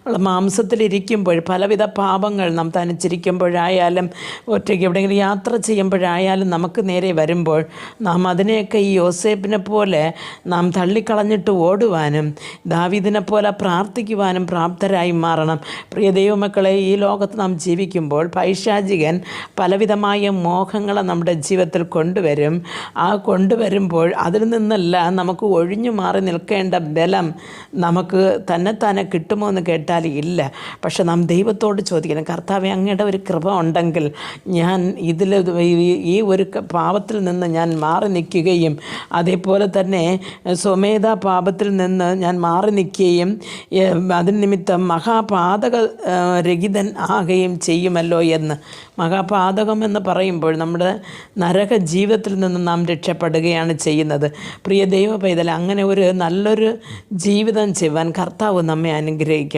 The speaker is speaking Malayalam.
ഉള്ള മാംസത്തിലിരിക്കുമ്പോൾ പലവിധ പാപങ്ങൾ നാം തനിച്ചിരിക്കുമ്പോഴായാലും ഒറ്റയ്ക്ക് എവിടെയെങ്കിലും യാത്ര ചെയ്യുമ്പോഴായാലും നമുക്ക് നേരെ വരുമ്പോൾ നാം അതിനെയൊക്കെ ഈ യോസേപ്പിനെ പോലെ നാം തള്ളിക്കളഞ്ഞിട്ട് ഓടുവാനും ദാവീദിനെ പോലെ പ്രാർത്ഥിക്കുവാനും പ്രാപ്തരായി മാറണം. പ്രിയ ദൈവമക്കളെ, ഈ ലോകത്ത് നാം ജീവിക്കുമ്പോൾ പൈശാചികൻ പലവിധമായ മോഹങ്ങളെ നമ്മുടെ ജീവിതത്തിൽ കൊണ്ടുവരും. കൊണ്ടുവരുമ്പോൾ അതിൽ നിന്നെല്ലാം നമുക്ക് ഒഴിഞ്ഞു മാറി നിൽക്കേണ്ട ബലം നമുക്ക് തന്നെത്താനെ കിട്ടുമോ എന്ന് കേട്ടാൽ ഇല്ല. പക്ഷെ നാം ദൈവത്തോട് ചോദിക്കണം, കർത്താവേ, അങ്ങയുടെ ഒരു കൃപ ഉണ്ടെങ്കിൽ ഞാൻ ഈ ഒരു പാപത്തിൽ നിന്ന് ഞാൻ മാറി നിൽക്കുകയും അതേപോലെ തന്നെ സ്വമേധ പാപത്തിൽ നിന്ന് ഞാൻ മാറി നിൽക്കുകയും അതിന് നിമിത്തം മഹാപാതക രഹിതൻ ആകുകയും ചെയ്യുമല്ലോ എന്ന്. മഹാപാതകം എന്ന് പറയുമ്പോൾ നമ്മുടെ നരക ജീവിതത്തിൽ നിന്ന് നാം രക്ഷപ്പെടുകയാണ് ചെയ്യുന്നത്. പ്രിയ ദൈവ പൈതൽ, അങ്ങനെ ഒരു നല്ലൊരു ജീവിതം ചെയ്യുവാൻ കർത്താവ് നമ്മെ അനുഗ്രഹിക്കട്ടെ.